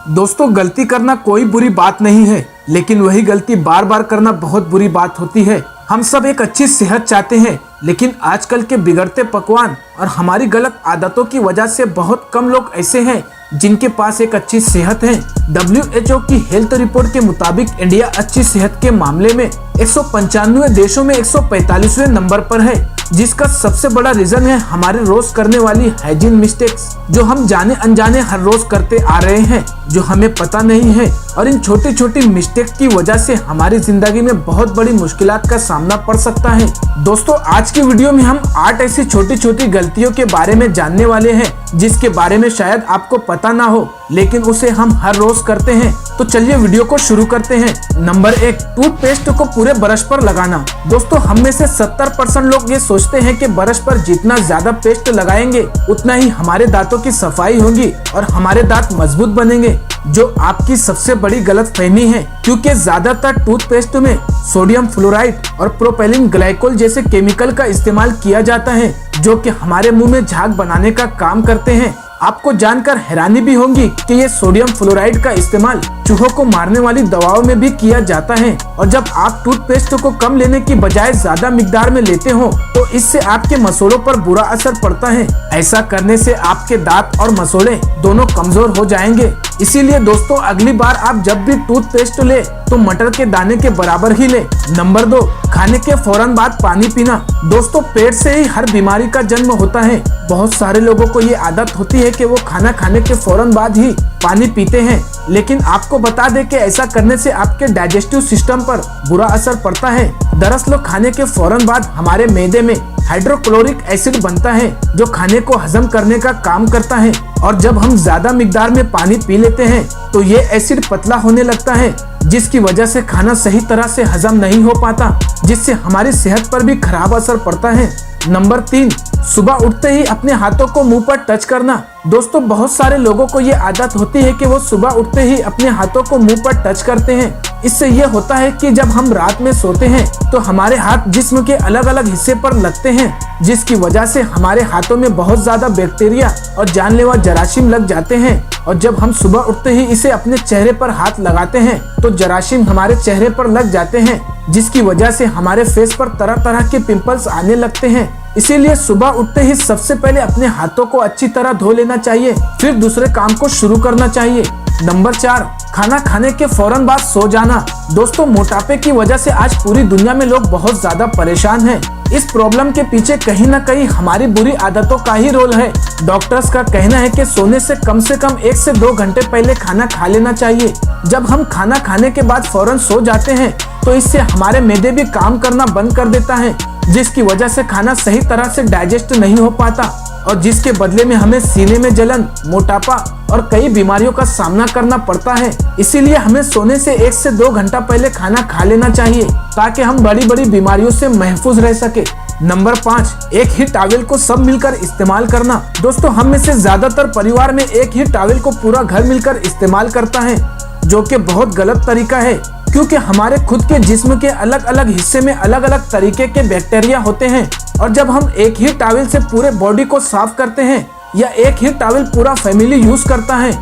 दोस्तों, गलती करना कोई बुरी बात नहीं है, लेकिन वही गलती बार बार करना बहुत बुरी बात होती है। हम सब एक अच्छी सेहत चाहते हैं, लेकिन आजकल के बिगड़ते पकवान और हमारी गलत आदतों की वजह से बहुत कम लोग ऐसे हैं जिनके पास एक अच्छी सेहत है। WHO की हेल्थ रिपोर्ट के मुताबिक इंडिया अच्छी सेहत के मामले में 195 देशों में 145वें नंबर पर है, जिसका सबसे बड़ा रीजन है हमारे रोज करने वाली हाइजीन मिस्टेक्स, जो हम जाने अनजाने हर रोज करते आ रहे हैं, जो हमें पता नहीं है। और इन छोटी छोटी मिस्टेक्स की वजह से हमारी जिंदगी में बहुत बड़ी मुश्किलात का सामना पड़ सकता है। दोस्तों, आज की वीडियो में हम 8 ऐसी छोटी छोटी गलतियों के बारे में जानने वाले हैं जिसके बारे में शायद आपको पता ना हो, लेकिन उसे हम हर रोज करते हैं। तो चलिए वीडियो को शुरू करते हैं। नंबर 1, टूथपेस्ट को पूरे ब्रश पर लगाना। दोस्तों, हम में से 70% लोग ये सोचते हैं कि ब्रश पर जितना ज्यादा पेस्ट लगाएंगे उतना ही हमारे दांतों की सफाई होगी और हमारे दांत मजबूत बनेंगे, जो आपकी सबसे बड़ी गलतफहमी है, क्योंकि ज्यादातर टूथपेस्ट में सोडियम फ्लोराइड और प्रोपेलिन ग्लाइकोल जैसे केमिकल का इस्तेमाल किया जाता है, जो कि हमारे मुंह में झाग बनाने का काम करते हैं। आपको जानकर हैरानी भी होगी कि ये सोडियम फ्लोराइड का इस्तेमाल चूहों को मारने वाली दवाओं में भी किया जाता है। और जब आप टूथपेस्ट को कम लेने की बजाय ज्यादा मिकदार में लेते हो तो इससे आपके मसूड़ों पर बुरा असर पड़ता है। ऐसा करने से आपके दांत और मसूड़े दोनों कमजोर हो जाएंगे। इसीलिए दोस्तों, अगली बार आप जब भी टूथपेस्ट ले तो मटर के दाने के बराबर ही ले। नंबर 2, खाने के फौरन बाद पानी पीना। दोस्तों, पेट से ही हर बीमारी का जन्म होता है। बहुत सारे लोगों को ये आदत होती है कि वो खाना खाने के फौरन बाद ही पानी पीते हैं, लेकिन आपको बता दें कि ऐसा करने से आपके डाइजेस्टिव सिस्टम पर बुरा असर पड़ता है। दरअसल खाने के फौरन बाद हमारे मैदे में हाइड्रोक्लोरिक एसिड बनता है, जो खाने को हजम करने का काम करता है। और जब हम ज्यादा मिकदार में पानी पी लेते हैं तो ये एसिड पतला होने लगता है, जिसकी वजह से खाना सही तरह से हजम नहीं हो पाता, जिससे हमारी सेहत पर भी खराब असर पड़ता है। नंबर 3, सुबह उठते ही अपने हाथों को मुंह पर टच करना। दोस्तों, बहुत सारे लोगों को ये आदत होती है कि वो सुबह उठते ही अपने हाथों को मुंह पर टच करते हैं। इससे ये होता है कि जब हम रात में सोते हैं तो हमारे हाथ जिस्म के अलग अलग हिस्से पर लगते हैं, जिसकी वजह से हमारे हाथों में बहुत ज्यादा बैक्टीरिया और जानलेवा जरासीम लग जाते हैं। और जब हम सुबह उठते ही इसे अपने चेहरे पर हाथ लगाते हैं तो जरासीम हमारे चेहरे पर लग जाते हैं, जिसकी वजह से हमारे फेस पर तरह तरह के पिंपल्स आने लगते हैं। इसीलिए सुबह उठते ही सबसे पहले अपने हाथों को अच्छी तरह धो लेना चाहिए, फिर दूसरे काम को शुरू करना चाहिए। नंबर 4, खाना खाने के फौरन बाद सो जाना। दोस्तों, मोटापे की वजह से आज पूरी दुनिया में लोग बहुत ज्यादा परेशान हैं। इस प्रॉब्लम के पीछे कहीं न कहीं हमारी बुरी आदतों का ही रोल है। डॉक्टर्स का कहना है कि सोने से कम 1 से 2 घंटे पहले खाना खा लेना चाहिए। जब हम खाना खाने के बाद फौरन सो जाते हैं तो इससे हमारे मैदे भी काम करना बंद कर देता है, जिसकी वजह से खाना सही तरह से डाइजेस्ट नहीं हो पाता और जिसके बदले में हमें सीने में जलन, मोटापा और कई बीमारियों का सामना करना पड़ता है। इसीलिए हमें सोने से 1 से 2 घंटा पहले खाना खा लेना चाहिए, ताकि हम बड़ी बड़ी बीमारियों से महफूज रह सके। नंबर 5, एक ही टॉवेल को सब मिलकर इस्तेमाल करना। दोस्तों, हम में से ज्यादातर परिवार में एक ही टॉवेल को पूरा घर मिलकर इस्तेमाल करता है, जो कि बहुत गलत तरीका है, क्योंकि हमारे खुद के जिस्म के अलग अलग हिस्से में अलग अलग तरीके के बैक्टीरिया होते हैं। और जब हम एक ही टॉवेल से पूरे बॉडी को साफ करते हैं या एक ही टॉवेल पूरा फैमिली यूज करता है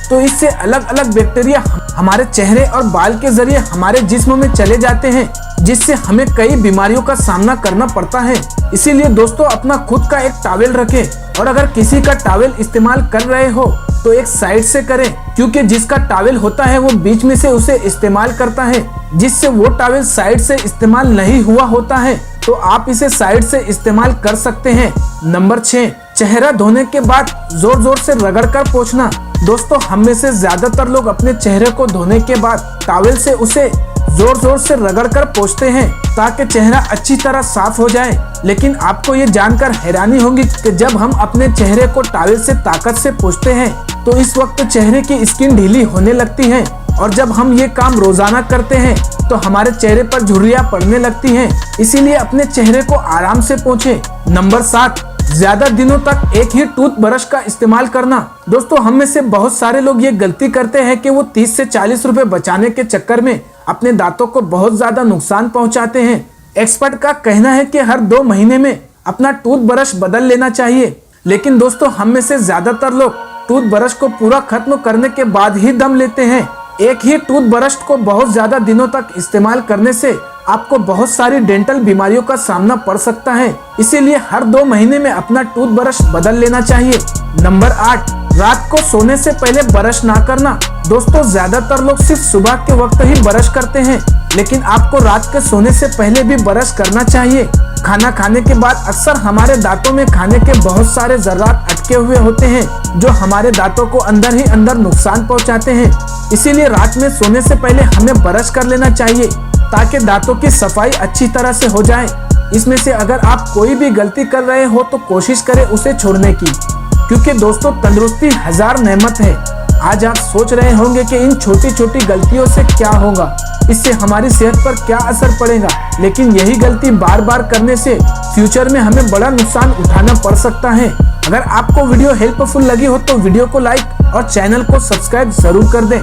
तो इससे अलग अलग बैक्टीरिया हमारे चेहरे और बाल के जरिए हमारे जिस्म में चले जाते हैं, जिससे हमें कई बीमारियों का सामना करना पड़ता है। इसीलिए दोस्तों, अपना खुद का एक टॉवेल रखें और अगर किसी का टॉवेल इस्तेमाल कर रहे हो तो एक साइड से करें, क्योंकि जिसका टॉवेल होता है वो बीच में से उसे इस्तेमाल करता है, जिससे वो टॉवेल साइड से इस्तेमाल नहीं हुआ होता है, तो आप इसे साइड से इस्तेमाल कर सकते हैं। नंबर 6, चेहरा धोने के बाद जोर जोर से रगड़कर पोंछना। दोस्तों, हम में से ज्यादातर लोग अपने चेहरे को धोने के बाद टॉवेल से उसे जोर जोर से रगड़कर पोंछते हैं ताकि चेहरा अच्छी तरह साफ हो जाए। लेकिन आपको ये जानकर हैरानी होगी कि जब हम अपने चेहरे को टॉवेल से ताकत से पोंछते हैं तो इस वक्त चेहरे की स्किन ढीली होने लगती है, और जब हम ये काम रोजाना करते हैं तो हमारे चेहरे पर झुर्रियां पड़ने लगती हैं। इसीलिए अपने चेहरे को आराम से पोंछें। नंबर 7, ज्यादा दिनों तक एक ही टूथब्रश का इस्तेमाल करना। दोस्तों, हम में से बहुत सारे लोग ये गलती करते हैं कि वो 30 से 40 रुपए बचाने के चक्कर में अपने दांतों को बहुत ज्यादा नुकसान पहुंचाते हैं। एक्सपर्ट का कहना है कि हर 2 महीने में अपना टूथब्रश बदल लेना चाहिए, लेकिन दोस्तों, हम में से ज्यादातर लोग टूथब्रश को पूरा खत्म करने के बाद ही दम लेते हैं। एक ही टूथब्रश को बहुत ज्यादा दिनों तक इस्तेमाल करने से आपको बहुत सारी डेंटल बीमारियों का सामना पड़ सकता है, इसीलिए हर 2 महीने में अपना टूथब्रश बदल लेना चाहिए। नंबर 8, रात को सोने से पहले ब्रश ना करना। दोस्तों, ज्यादातर लोग सिर्फ सुबह के वक्त ही ब्रश करते हैं, लेकिन आपको रात के सोने से पहले भी ब्रश करना चाहिए। खाना खाने के बाद अक्सर हमारे दांतों में खाने के बहुत सारे जर्रात अटके हुए होते हैं जो हमारे दांतों को अंदर ही अंदर नुकसान पहुंचाते हैं। इसीलिए रात में सोने से पहले हमें ब्रश कर लेना चाहिए ताकि दांतों की सफाई अच्छी तरह से हो जाए। इसमें से अगर आप कोई भी गलती कर रहे हो तो कोशिश करें उसे छोड़ने की, क्योंकि दोस्तों तंदुरुस्ती 1000 नेमत है। आज आप सोच रहे होंगे कि इन छोटी छोटी गलतियों से क्या होगा, इससे हमारी सेहत पर क्या असर पड़ेगा, लेकिन यही गलती बार बार करने से फ्यूचर में हमें बड़ा नुकसान उठाना पड़ सकता है। अगर आपको वीडियो हेल्पफुल लगी हो तो वीडियो को लाइक और चैनल को सब्सक्राइब जरूर कर दें।